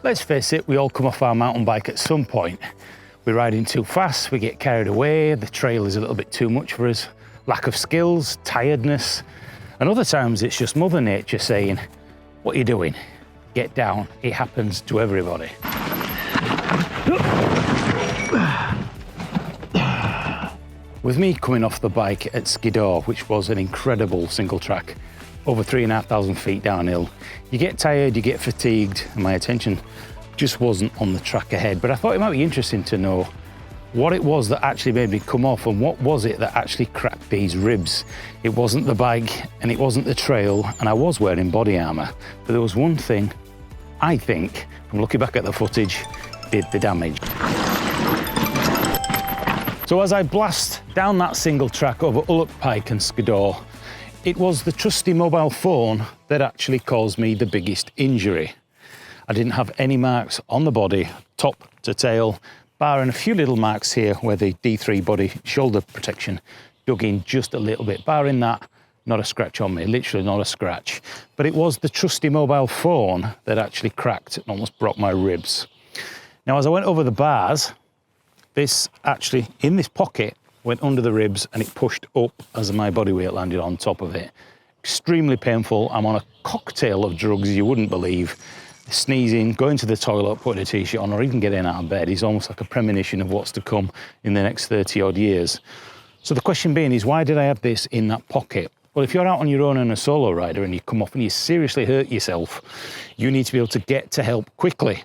Let's face it, we all come off our mountain bike at some point. We're riding too fast, we get carried away, the trail is a little bit too much for us, lack of skills, tiredness, and other times it's just Mother Nature saying, what are you doing? Get down, it happens to everybody. With me coming off the bike at Skiddaw, which was an incredible single track, over 3,500 feet downhill, you get tired, you get fatigued, and my attention just wasn't on the track ahead. But I thought it might be interesting to know what it was that actually made me come off and what was it that actually cracked these ribs. It wasn't the bike and it wasn't the trail, and I was wearing body armour, but there was one thing I think, from looking back at the footage, did the damage. So as I blast down that single track over Ullock Pike and Skiddaw, it was the trusty mobile phone that actually caused me the biggest injury. I didn't have any marks on the body, top to tail, barring a few little marks here where the D3 body shoulder protection dug in just a little bit. Barring that, not a scratch on me, literally not a scratch. But it was the trusty mobile phone that actually cracked and almost broke my ribs. Now, as I went over the bars, this actually, in this pocket, went under the ribs and it pushed up as my body weight landed on top of it. Extremely painful. I'm on a cocktail of drugs you wouldn't believe. Sneezing, going to the toilet, putting a t-shirt on, or even getting out of bed is almost like a premonition of what's to come in the next 30 odd years. So the question being is, why did I have this in that pocket? Well, if you're out on your own and a solo rider and you come off and you seriously hurt yourself, you need to be able to get to help quickly.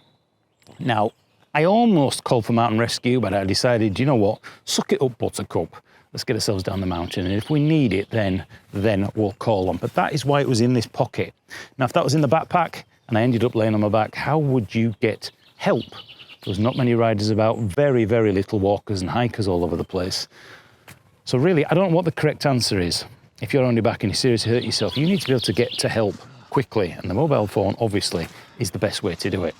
Now, I almost called for mountain rescue, but I decided, you know what, suck it up, buttercup. Let's get ourselves down the mountain, and if we need it, then we'll call them. But that is why it was in this pocket. Now, if that was in the backpack, and I ended up laying on my back, how would you get help? There's not many riders about, very, very little walkers and hikers all over the place. So really, I don't know what the correct answer is. If you're on your back and you seriously hurt yourself, you need to be able to get to help quickly, and the mobile phone, obviously, is the best way to do it.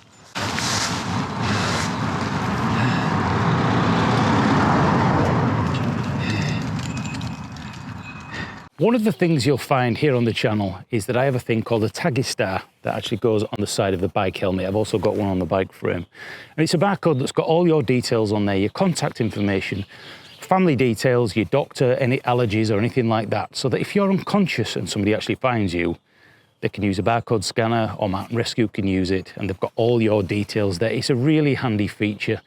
One of the things you'll find here on the channel is that I have a thing called a taggy star that actually goes on the side of the bike helmet. I've also got one on the bike frame. And it's a barcode that's got all your details on there, your contact information, family details, your doctor, any allergies or anything like that, so that if you're unconscious and somebody actually finds you, they can use a barcode scanner or Mountain Rescue can use it, and they've got all your details there. It's a really handy feature.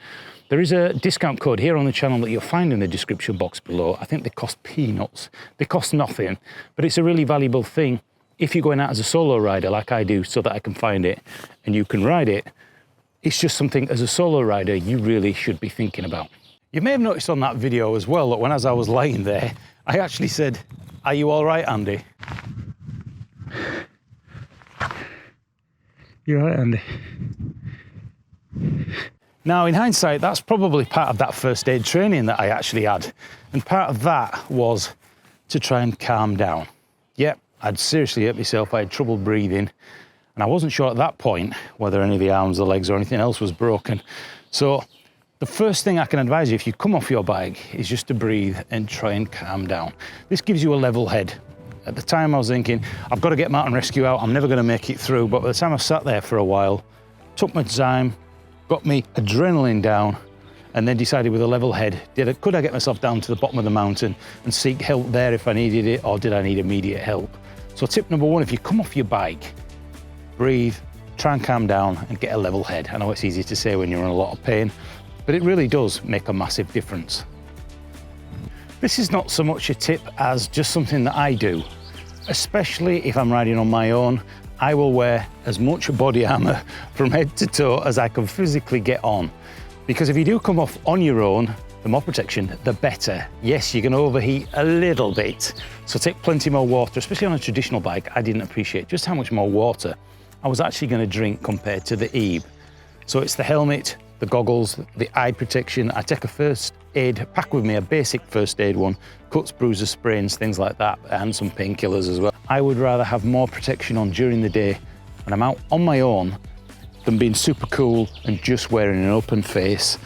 There is a discount code here on the channel that you'll find in the description box below. I think they cost peanuts. They cost nothing, but it's a really valuable thing if you're going out as a solo rider like I do, so that I can find it and you can ride it. It's just something as a solo rider you really should be thinking about. You may have noticed on that video as well that when as I was lying there, I actually said, "Are you all right, Andy?" You're all right, Andy. Now, in hindsight, that's probably part of that first aid training that I actually had. And part of that was to try and calm down. Yep, I'd seriously hurt myself. I had trouble breathing. And I wasn't sure at that point whether any of the arms, the legs, or anything else was broken. So the first thing I can advise you if you come off your bike is just to breathe and try and calm down. This gives you a level head. At the time I was thinking, I've got to get Mountain Rescue out. I'm never going to make it through. But by the time I sat there for a while, took my time, got me adrenaline down, and then decided with a level head, could I get myself down to the bottom of the mountain and seek help there if I needed it, or did I need immediate help? So tip number one, if you come off your bike, breathe, try and calm down and get a level head. I know it's easy to say when you're in a lot of pain, but it really does make a massive difference. This is not so much a tip as just something that I do, especially if I'm riding on my own. I will wear as much body armour from head to toe as I can physically get on. Because if you do come off on your own, the more protection, the better. Yes, you're going to overheat a little bit, so take plenty more water, especially on a traditional bike. I didn't appreciate just how much more water I was actually going to drink compared to the eve. So it's the helmet, the goggles, the eye protection. I take a first aid pack with me, a basic first aid one, cuts, bruises, sprains, things like that, and some painkillers as well. I would rather have more protection on during the day when I'm out on my own than being super cool and just wearing an open face,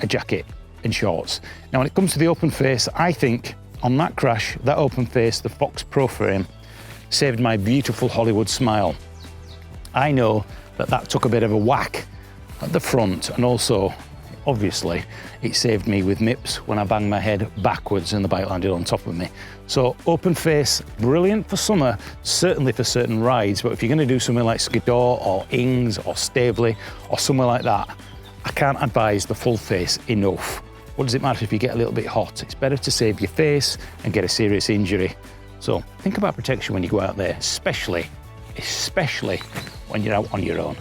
a jacket and shorts. Now, when it comes to the open face, I think on that crash, that open face, the Fox Pro frame, saved my beautiful Hollywood smile. I know that that took a bit of a whack at the front, and also, obviously, it saved me with mips when I banged my head backwards and the bike landed on top of me. So open face, brilliant for summer, certainly for certain rides, but if you're going to do something like Skiddaw or Ings or Staveley or somewhere like that, I can't advise the full face enough. What does it matter if you get a little bit hot? It's better to save your face and get a serious injury. So think about protection when you go out there, especially when you're out on your own.